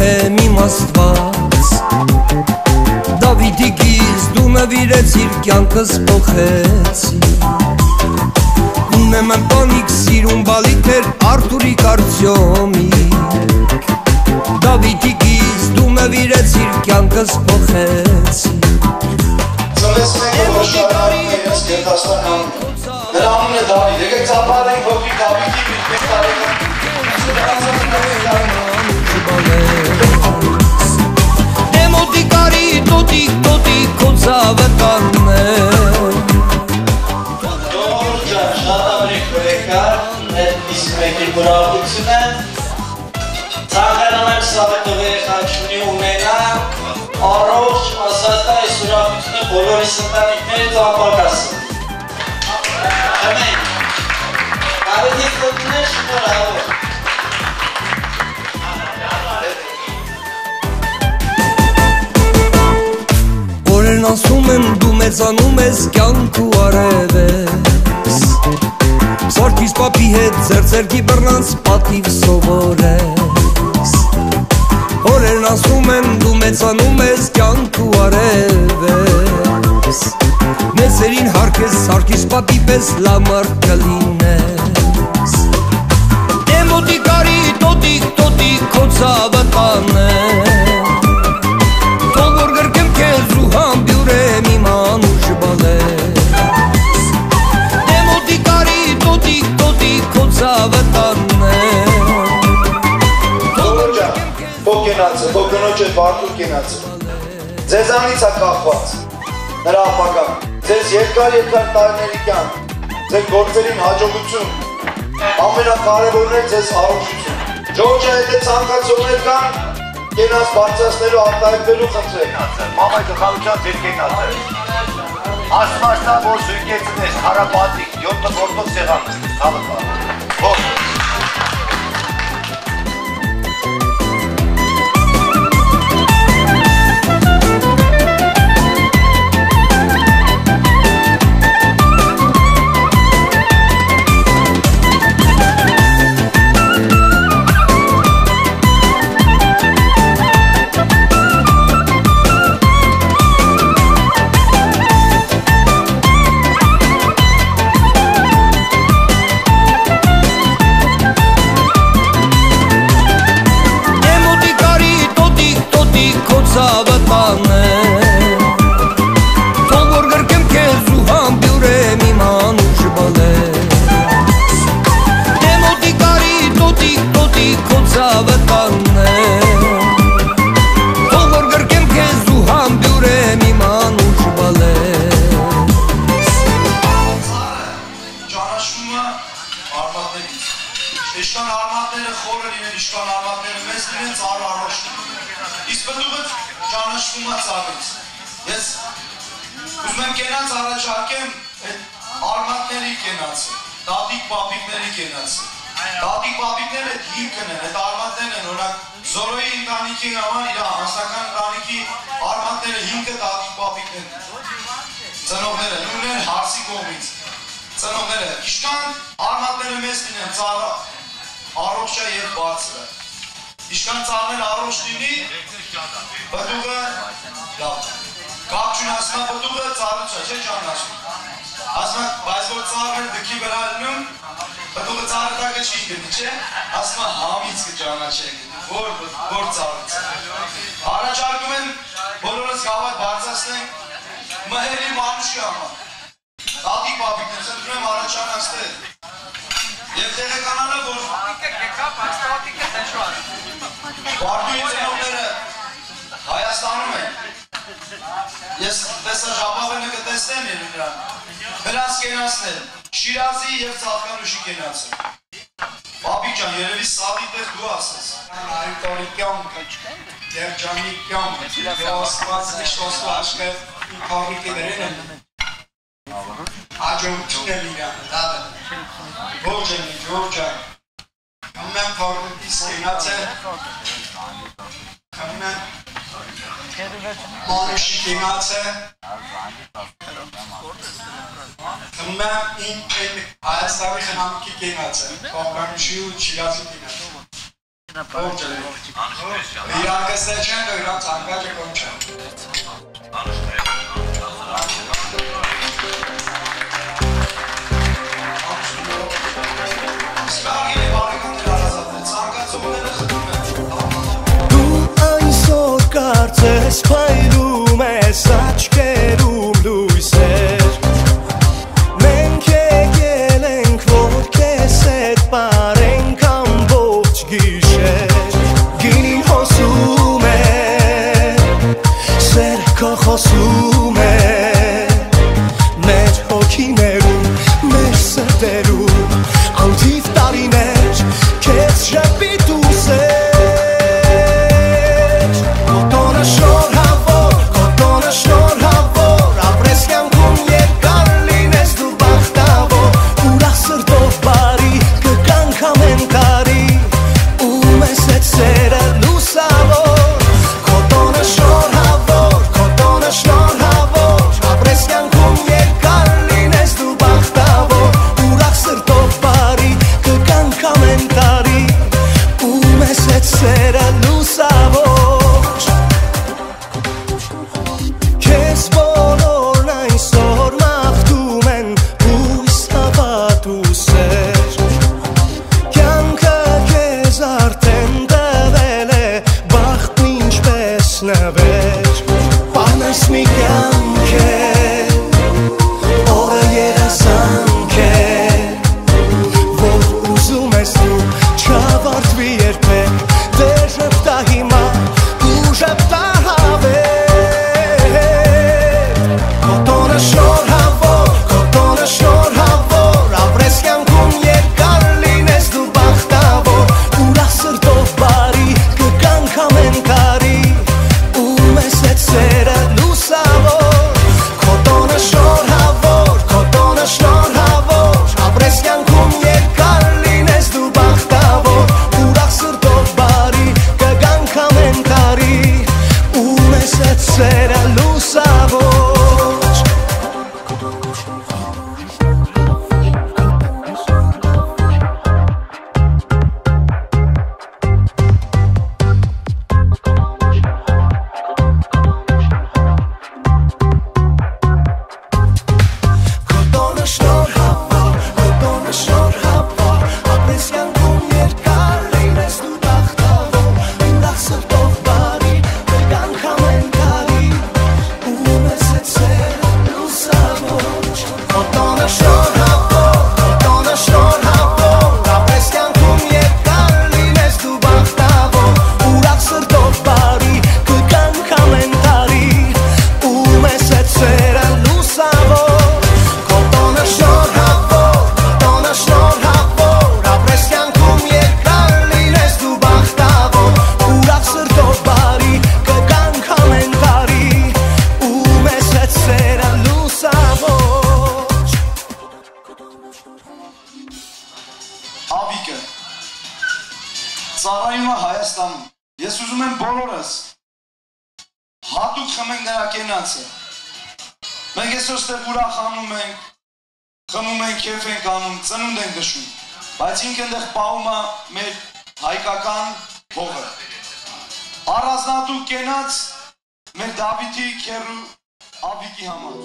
եմ իմ աստված Դավիթի գիզ դու նվիրեցիր կյանքս փոխեցիր Ունեմ եմ պանիկ սիրուն բալիքեր Արթուրի կարծյոմիկ Դավիթի գիզ դու նվիրեցիր կյանքս փոխեցիր Ծնվեց մեկը որ շարունակում է ես գերդաստանան Նրա անունն է Դավիթ, եկեք ծափարենք փոքրիկ Դավիթի մեկ տարեկան Դեմոտիկարի տոտիկ քո ծավը կաններ Ժողովուրդ ջան, շատ ամրիկ եկար, իսկ մեկի բուրավությունը Ցանկանում եմ սավետովի խաչունի ունենա առողջ ասատա այս ուրախությունը բոլորիս ընտանիքներից ապակասը Ամեն Դավիթի խոտներ շնորհավոր Օրերն ասում եմ դու մեծանում ես կյանք ու արևես Սարգիս պապի հետ ձերձերքի բռնած պատիվ սովորես Օրերն ասում եմ դու մեծանում ես կյանք ու արևես Մեծերին հարկես Սարգիս պապի պես լավ մարդ կլինես Դեմոտիկարի տոտիկ քո ծավը կաներ Փոքրնոջ է Վարդուր կենացը Ձեզանից է կախված Նրա ապագան Ձեզ երկար տարիների կյանք Ձեր գործերին հաջողություն Ամենակարևորն է ձեզ առողջություն Ջորջը հետ է ցանկացողներ կան Կենաց բարձրացնելու արտահայտվելու խնդրեք Մամայ գլխավորության ձեր կենացը Ասմաշտա որ զույգեցնես հարապատիկ 7 գործով սեղան Խալը Իշկան արմատները խորը լինեն, իշկան արմատները մեծ լինեն, ծառը առողջ լինեն Իսկ պտուղը ճանաչվում է ծառից Ես ուզում եմ կենաց առաջարկեմ այդ արմատների կենացը Տատիկ պապիկների կենացը Տատիկ պապիկները այդ հիմքն են, այդ արմատներն են Օրինակ Զորոյի ընտանիքի համար իր հանրական ընտանիքի արմատները հիմքը տատիկ պապիկներն են Ծնողները, նույնն հարսի կողմից Ծնողները, իշկան արմատները մեծ լինեն, ծառը առողջ է և բարձր է Իշկան ծառներ առողջ լինի, պտուղը լավ Կապ չուն ասում է պտուղը ծառուց է, չէ ճանաչում Ասում է, բայց որ ծառները դքի վրա լինում, պտուղը ծառը տակը չի գնի, չէ Ասում է համից կճանաչեք, որ ծառուց է Առաջարկում են բոլորս գավաթ բարձրացնենք մհերի մանուշի համար Տատիկ պապիկներ, սնդրում եմ առաջանացնել Եվ տեղեկանալը, որ Վարդուի ծնողները Հայաստանում են Ես տեսա ժապավենը կտեսնեմ են նրան Նրանց կենացն են Շիրազի և Ծաղկանուշի կենացը Պապիկ ջան, երևի սաղի տեղ դու ասես Այրտորի կյանքը Երջանի կյանքը Աստված միշտոսու աշկը Ինքարիքի դրեն են Աջողություն եմ իրան, դադը Ողջ եմ, ջորջ եմ Կամում եմ փարնուտիս կենաց է Կամում եմ Մանուշի կենաց է Կամում եմ իմ Հայաստանի խնամքի կենաց է Խաղկանուշի ու Չիրազի կենաց Իրանքստեղ չեն դու իրան ծանգաճը կոմ չեն Դու այսօր կարծես փայլում ես աչքերում լույսեր Մենք եկել ենք որ քեզ հետ պարենք ամբողջ գիշեր Գինին հոսում է Սեր քո խոսում է Մեր հոգիներում, մեր սրտերում Անթիվ տարիներ քեզ շպիտ ու սեր Կոտոնը շնորհավոր, կոտոնը շնորհավոր Ապրես կյանքում երկար լինես դու բախտավոր Ուրախ սրտով բարի կկանք ամեն տարի Ու մեզ հետ սերը լուսավոր Կոտոնը շնորհավոր, կոտոնը շնորհավոր Ապրես կյանքում երկար լինես դու բախտավոր Ուրախ սրտով բարի կկանք ամեն տարի Ու մեզ հետ սերը լուսավոր Քեզ բոլորն այսօր մաղթում են հույս հավատ ու սեր Կյանքը քեզ արդեն տվել է բախտն ինչպես նվեր Պահնես մի կյանք է օրը երազանք է որ ուզում ես դու չավարտվի երբեք դե ժպտա հիմա ու ժպտա հավեր Կոտոնը շնորհավոր, կոտոնը շնորհավոր Ապրես կյանքում երկար լինես դու բախտավոր Ուրախ սրտով բարի կկանք ամեն տարի Ու մեզ հետ սերը լուսավոր Կոտոնը շնորհավոր, կոտոնը շնորհավոր Ապրես կյանքում երկար լինես դու բախտավոր Ուրախ սրտով բարի կկանք ամեն տարի Ու մեզ հետ սերը լուսավոր Կոտոնը շնորհավոր, կոտոնը շնորհավոր Ապրես կյանքում երկար լինես դու բախտավոր Ուրախ սրտով բարի կկանք ամեն տարի Ու մեզ հետ սերը լուսավոր Կոտոնը շնորհավոր, կոտոնը շնորհավոր Ապրես կյանքում երկար լինես դու բախտավոր Ուրախ սրտով բարի կկանք ամեն տարի Ու մեզ հետ սերը լուսավոր Կոտոնը շնորհավոր, կոտոնը շնորհավոր Ապրես կյանքում երկար լինես դու բախտավոր Ուրախ սրտով բարի կկանք ամեն տարի Ու մեզ հետ սերը լուսավոր Ավիկը Ծառայում է Հայաստանում Ես ուզում եմ բոլորս հատուկ խմենք նրա կենացը Մենք այսօր ստեղ ուրախանում ենք խմում ենք, քեֆ ենք անում, ծնունդ ենք նշում Բայց ինքը այնտեղ պահում է մեր հայկական հողը Առանձնատու կենաց մեր Դավիթի քեռու Ավիկի համար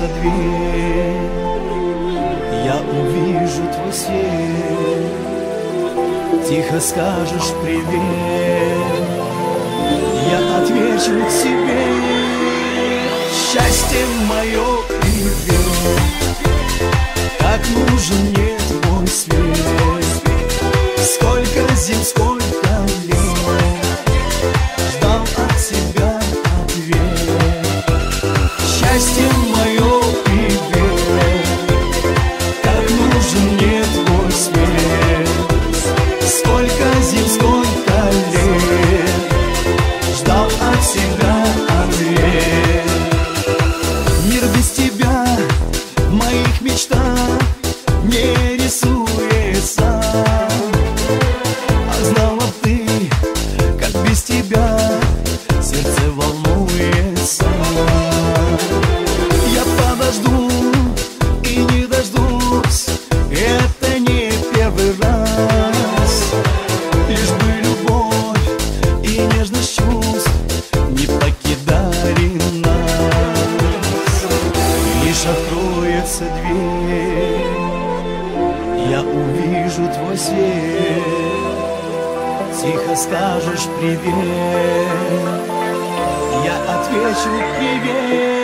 откроется дверь, я увижу твой свет, тихо скажешь привет, я отвечу тебе, счастье мое, привет, как нужен мне твой свет, сколько зим, сколько лет, ждал от тебя ответ, счастье мое, привет, как нужен мне твой свет, сколько зим, сколько лет, ждал от тебя ответ. Мир без тебя в моих мечтах не рисуется, а знала ты, как без тебя сердце волнуется. Я подожду и не дождусь, это не первый раз, лишь бы любовь и нежность чувств не покидали нас. Лишь откроется дверь, я увижу твой свет, тихо скажешь привет, я отвечу привет.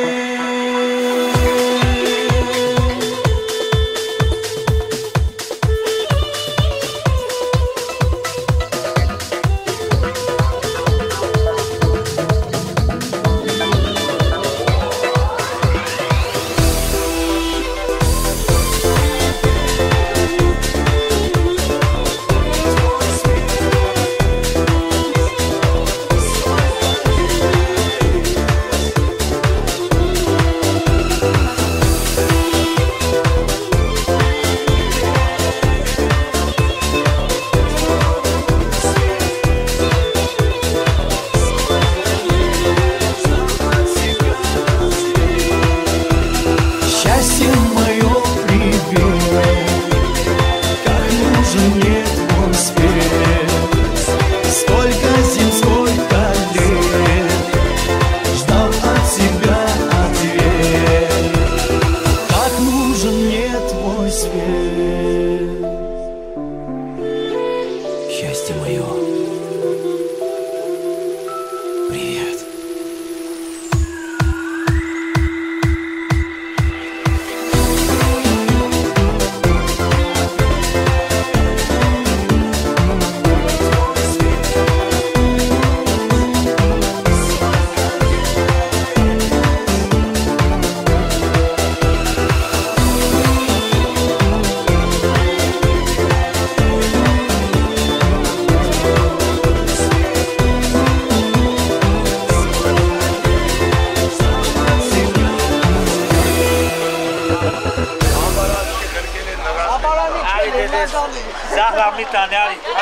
Счастье мое, привет, как нужен мне твой свет, сколько зим, сколько лет, ждал от тебя ответ, как нужен мне твой свет. Счастье мое, привет. Zahra mitane ali de.